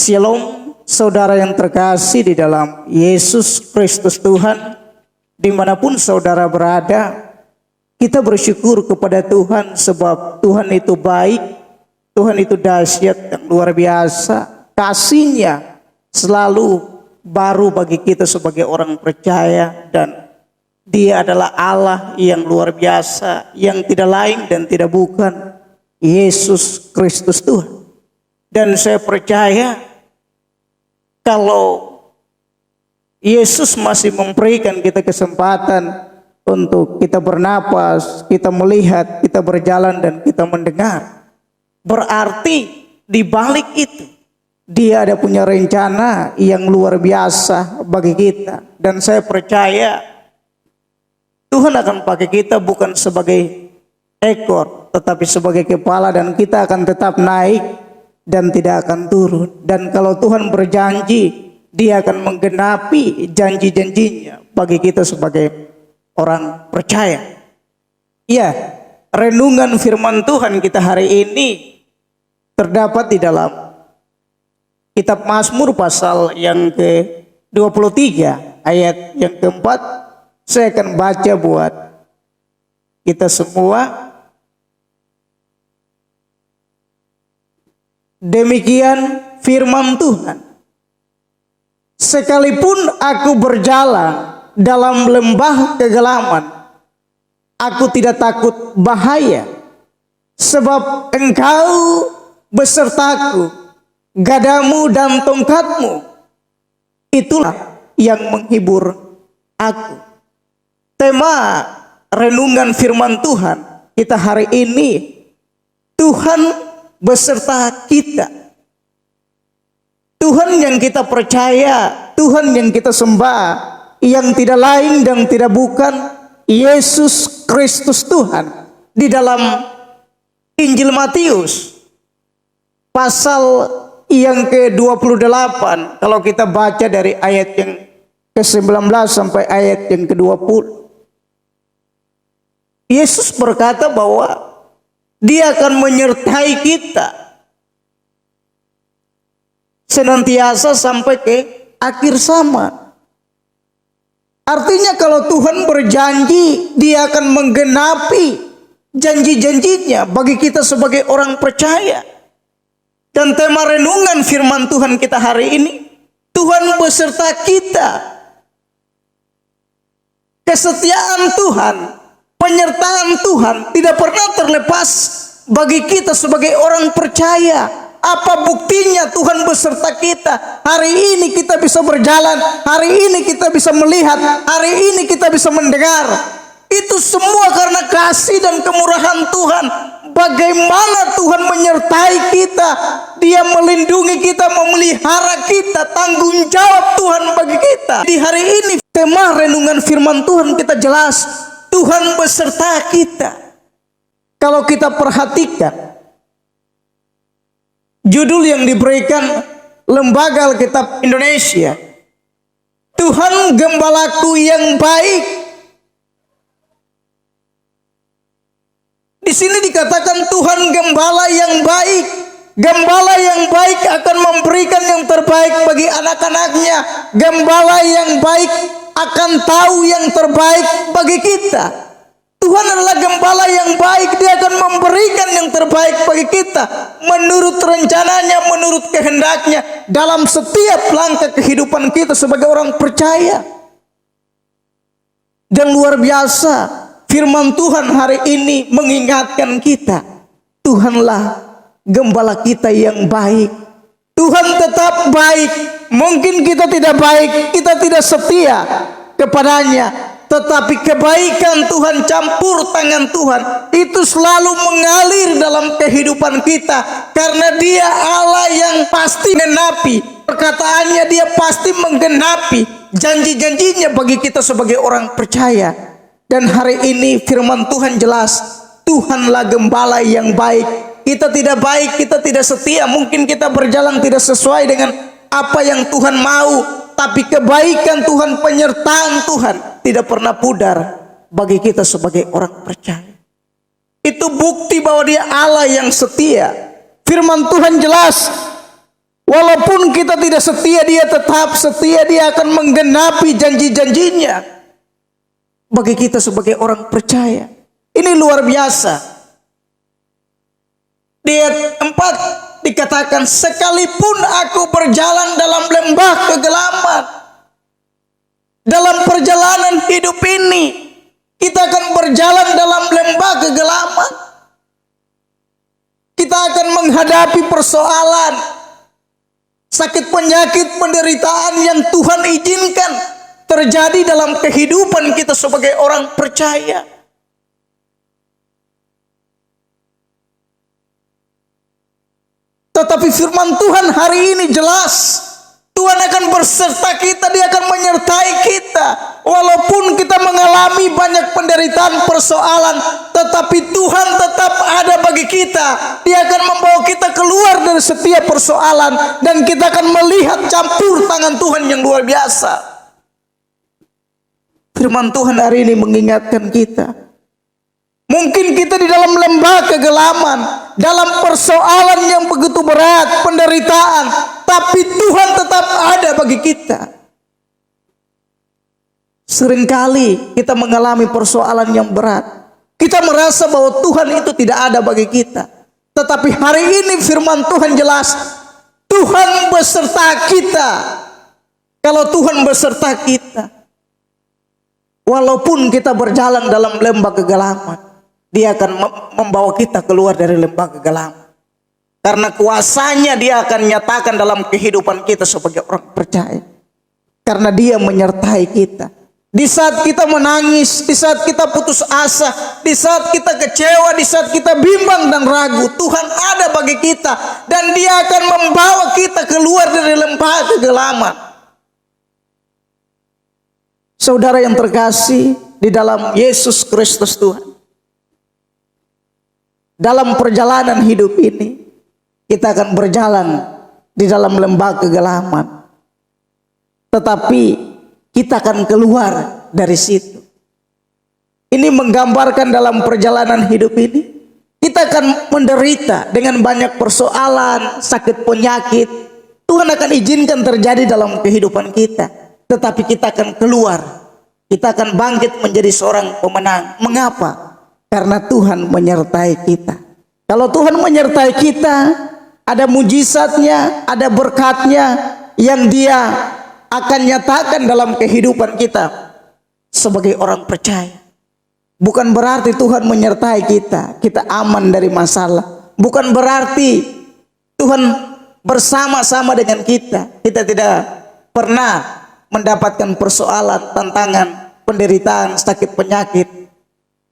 Shalom, saudara yang terkasih di dalam Yesus Kristus Tuhan. Dimanapun saudara berada, kita bersyukur kepada Tuhan sebab Tuhan itu baik, Tuhan itu dahsyat yang luar biasa. Kasih-Nya selalu baru bagi kita sebagai orang percaya, dan Dia adalah Allah yang luar biasa, yang tidak lain dan tidak bukan Yesus Kristus Tuhan. Dan saya percaya kalau Yesus masih memberikan kita kesempatan untuk kita bernapas, kita melihat, kita berjalan dan kita mendengar, berarti di balik itu Dia ada punya rencana yang luar biasa bagi kita. Dan saya percaya Tuhan akan pakai kita bukan sebagai ekor, tetapi sebagai kepala, dan kita akan tetap naik dan tidak akan turun. Dan kalau Tuhan berjanji, Dia akan menggenapi janji-janjinya bagi kita sebagai orang percaya. Ya, renungan firman Tuhan kita hari ini terdapat di dalam kitab Mazmur pasal yang ke-23 ayat yang keempat. Saya akan baca buat kita semua. Demikian firman Tuhan. Sekalipun aku berjalan dalam lembah kegelaman, aku tidak takut bahaya, sebab Engkau besertaku, gadamu dan tongkatmu, itulah yang menghibur aku. Tema renungan firman Tuhan kita hari ini, Tuhan beserta kita. Tuhan yang kita percaya, Tuhan yang kita sembah, yang tidak lain dan tidak bukan Yesus Kristus Tuhan. Di dalam Injil Matius pasal yang ke-28, kalau kita baca dari ayat yang ke-19 sampai ayat yang ke-20, Yesus berkata bahwa Dia akan menyertai kita senantiasa sampai ke akhir zaman. Artinya kalau Tuhan berjanji, Dia akan menggenapi janji-janjinya bagi kita sebagai orang percaya. Dan tema renungan firman Tuhan kita hari ini, Tuhan beserta kita. Kesetiaan Tuhan, penyertaan Tuhan tidak pernah terlepas bagi kita sebagai orang percaya. Apa buktinya Tuhan beserta kita? Hari ini kita bisa berjalan, hari ini kita bisa melihat, hari ini kita bisa mendengar. Itu semua karena kasih dan kemurahan Tuhan. Bagaimana Tuhan menyertai kita, Dia melindungi kita, memelihara kita, tanggung jawab Tuhan bagi kita. Di hari ini tema renungan firman Tuhan kita jelas, Tuhan beserta kita. Kalau kita perhatikan judul yang diberikan Lembaga Alkitab Indonesia, Tuhan Gembalaku yang baik. Di sini dikatakan Tuhan Gembala yang baik. Gembala yang baik akan memberikan yang terbaik bagi anak-anaknya. Gembala yang baik akan tahu yang terbaik bagi kita. Tuhan adalah gembala yang baik. Dia akan memberikan yang terbaik bagi kita menurut rencananya, menurut kehendaknya dalam setiap langkah kehidupan kita sebagai orang percaya. Dan luar biasa, firman Tuhan hari ini mengingatkan kita, Tuhanlah gembala kita yang baik. Tuhan tetap baik. Mungkin kita tidak baik, kita tidak setia kepadanya, tetapi kebaikan Tuhan, campur tangan Tuhan itu selalu mengalir dalam kehidupan kita. Karena Dia Allah yang pasti menggenapi perkataannya, Dia pasti menggenapi janji-janjinya bagi kita sebagai orang percaya. Dan hari ini firman Tuhan jelas, Tuhanlah gembala yang baik. Kita tidak baik, kita tidak setia, mungkin kita berjalan tidak sesuai dengan apa yang Tuhan mau, tapi kebaikan Tuhan, penyertaan Tuhan tidak pernah pudar bagi kita sebagai orang percaya. Itu bukti bahwa Dia Allah yang setia. Firman Tuhan jelas, Walaupun kita tidak setia, Dia tetap setia. Dia akan menggenapi janji-janjinya bagi kita sebagai orang percaya. Ini luar biasa. Di ayat 4 dikatakan, sekalipun aku berjalan dalam lembah kegelapan, dalam perjalanan hidup ini, kita akan berjalan dalam lembah kegelapan. Kita akan menghadapi persoalan, sakit, penyakit, penderitaan yang Tuhan izinkan terjadi dalam kehidupan kita sebagai orang percaya. Tetapi firman Tuhan hari ini jelas, Tuhan akan berserta kita, Dia akan menyertai kita. Walaupun kita mengalami banyak penderitaan, persoalan, tetapi Tuhan tetap ada bagi kita. Dia akan membawa kita keluar dari setiap persoalan, dan kita akan melihat campur tangan Tuhan yang luar biasa. Firman Tuhan hari ini mengingatkan kita. Mungkin kita di dalam lembah kegelapan, dalam persoalan yang begitu berat, penderitaan, tapi Tuhan tetap ada bagi kita. Seringkali kita mengalami persoalan yang berat, kita merasa bahwa Tuhan itu tidak ada bagi kita. Tetapi hari ini firman Tuhan jelas, Tuhan beserta kita. Kalau Tuhan beserta kita, walaupun kita berjalan dalam lembah kegelapan, Dia akan membawa kita keluar dari lembah kegelapan. Karena kuasanya Dia akan nyatakan dalam kehidupan kita sebagai orang percaya. Karena Dia menyertai kita. Di saat kita menangis, di saat kita putus asa, di saat kita kecewa, di saat kita bimbang dan ragu, Tuhan ada bagi kita. Dan Dia akan membawa kita keluar dari lembah kegelapan. Saudara yang terkasih di dalam Yesus Kristus Tuhan, dalam perjalanan hidup ini, kita akan berjalan di dalam lembah kegelapan. Tetapi kita akan keluar dari situ. Ini menggambarkan dalam perjalanan hidup ini, kita akan menderita dengan banyak persoalan, sakit, penyakit. Tuhan akan izinkan terjadi dalam kehidupan kita. Tetapi kita akan keluar. Kita akan bangkit menjadi seorang pemenang. Mengapa? Karena Tuhan menyertai kita. Kalau Tuhan menyertai kita, ada mujizatnya, ada berkatnya yang Dia akan nyatakan dalam kehidupan kita sebagai orang percaya. Bukan berarti Tuhan menyertai kita, kita aman dari masalah. Bukan berarti Tuhan bersama-sama dengan kita, kita tidak pernah mendapatkan persoalan, tantangan, penderitaan, sakit, penyakit.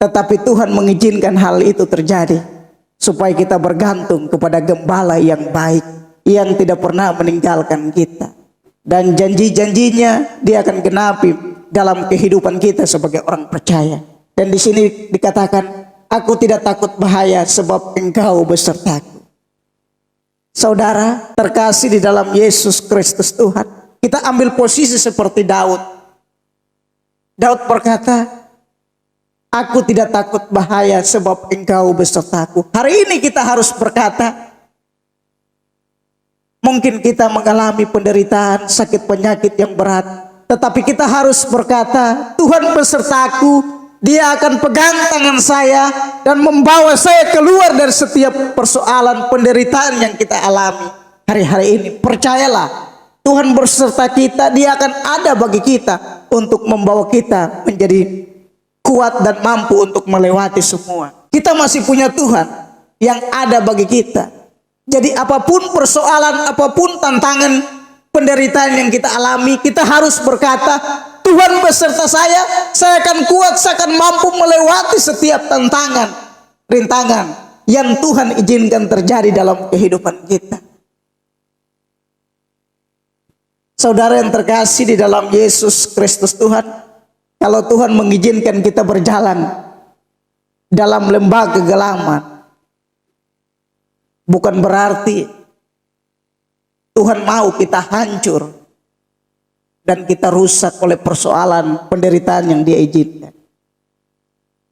Tetapi Tuhan mengizinkan hal itu terjadi supaya kita bergantung kepada Gembala yang baik, yang tidak pernah meninggalkan kita. Dan janji-janjinya Dia akan genapi dalam kehidupan kita sebagai orang percaya. Dan di sini dikatakan, aku tidak takut bahaya sebab Engkau besertaku. Saudara terkasih di dalam Yesus Kristus Tuhan, kita ambil posisi seperti Daud. Daud berkata, aku tidak takut bahaya sebab Engkau besertaku. Hari ini kita harus berkata, mungkin kita mengalami penderitaan, sakit, penyakit yang berat, tetapi kita harus berkata, Tuhan besertaku. Dia akan pegang tangan saya dan membawa saya keluar dari setiap persoalan, penderitaan yang kita alami hari-hari ini. Percayalah, Tuhan berserta kita. Dia akan ada bagi kita untuk membawa kita menjadi kuat dan mampu untuk melewati semua. Kita masih punya Tuhan yang ada bagi kita. Jadi apapun persoalan, apapun tantangan, penderitaan yang kita alami, kita harus berkata, Tuhan beserta saya akan kuat, saya akan mampu melewati setiap tantangan, rintangan yang Tuhan izinkan terjadi dalam kehidupan kita. Saudara yang terkasih di dalam Yesus Kristus Tuhan, kalau Tuhan mengizinkan kita berjalan dalam lembah kegelapan, bukan berarti Tuhan mau kita hancur dan kita rusak oleh persoalan, penderitaan yang Dia izinkan.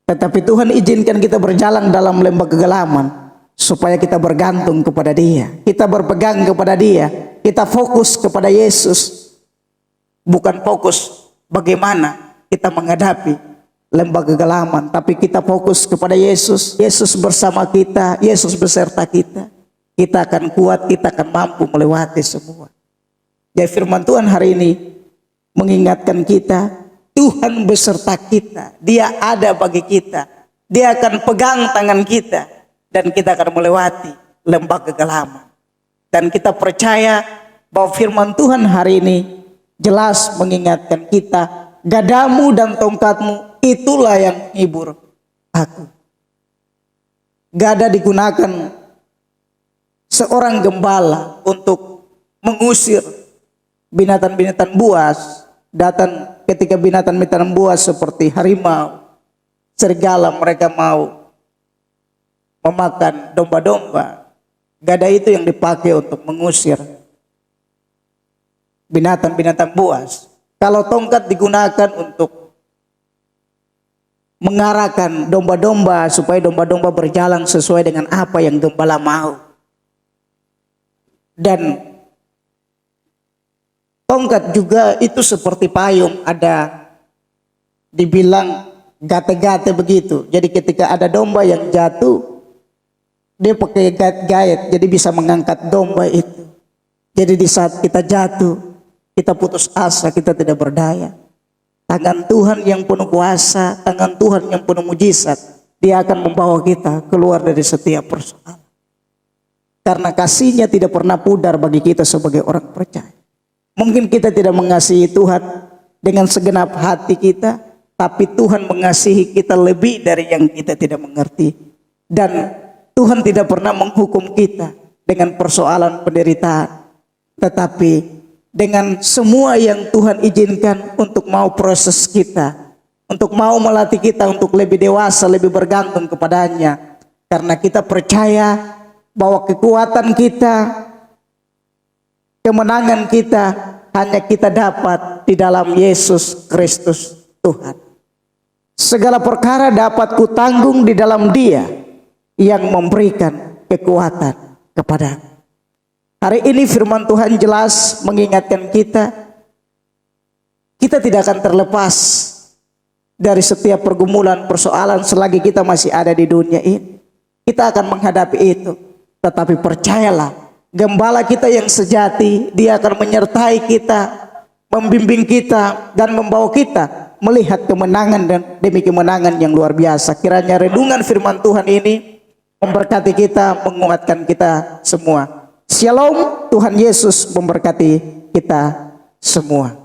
Tetapi Tuhan izinkan kita berjalan dalam lembah kegelapan supaya kita bergantung kepada Dia, kita berpegang kepada Dia, Kita fokus kepada Yesus, bukan fokus bagaimana kita menghadapi lembah kegelapan, tapi kita fokus kepada Yesus. Yesus bersama kita, Yesus beserta kita. Kita akan kuat, kita akan mampu melewati semua. Jadi firman Tuhan hari ini mengingatkan kita, Tuhan beserta kita. Dia ada bagi kita. Dia akan pegang tangan kita dan kita akan melewati lembah kegelapan. Dan kita percaya bahwa firman Tuhan hari ini jelas mengingatkan kita, gadamu dan tongkatmu itulah yang hibur aku. Gada digunakan seorang gembala untuk mengusir binatang-binatang buas. Datang ketika binatang-binatang buas seperti harimau, serigala, mereka mau memakan domba-domba. Gada itu yang dipakai untuk mengusir binatang-binatang buas. Kalau tongkat digunakan untuk mengarahkan domba-domba supaya domba-domba berjalan sesuai dengan apa yang gembala mau. Dan tongkat juga itu seperti payung, ada dibilang gate-gate begitu. Jadi ketika ada domba yang jatuh, dia pakai gait, jadi bisa mengangkat domba itu. Jadi di saat kita jatuh, kita putus asa, kita tidak berdaya. Tangan Tuhan yang penuh kuasa, tangan Tuhan yang penuh mujizat, Dia akan membawa kita keluar dari setiap persoalan. Karena kasih-Nya tidak pernah pudar bagi kita sebagai orang percaya. Mungkin kita tidak mengasihi Tuhan dengan segenap hati kita, tapi Tuhan mengasihi kita lebih dari yang kita tidak mengerti. Dan Tuhan tidak pernah menghukum kita dengan persoalan penderitaan, tetapi dengan semua yang Tuhan izinkan untuk mau proses kita, untuk mau melatih kita untuk lebih dewasa, lebih bergantung kepadanya. Karena kita percaya bahwa kekuatan kita, kemenangan kita hanya kita dapat di dalam Yesus Kristus Tuhan. Segala perkara dapat kutanggung di dalam Dia yang memberikan kekuatan kepada. Hari ini firman Tuhan jelas mengingatkan kita, kita tidak akan terlepas dari setiap pergumulan, persoalan selagi kita masih ada di dunia ini. Kita akan menghadapi itu. Tetapi percayalah, gembala kita yang sejati, Dia akan menyertai kita, membimbing kita, dan membawa kita melihat kemenangan dan demi kemenangan yang luar biasa. Kiranya renungan firman Tuhan ini memberkati kita, menguatkan kita semua. Shalom, Tuhan Yesus memberkati kita semua.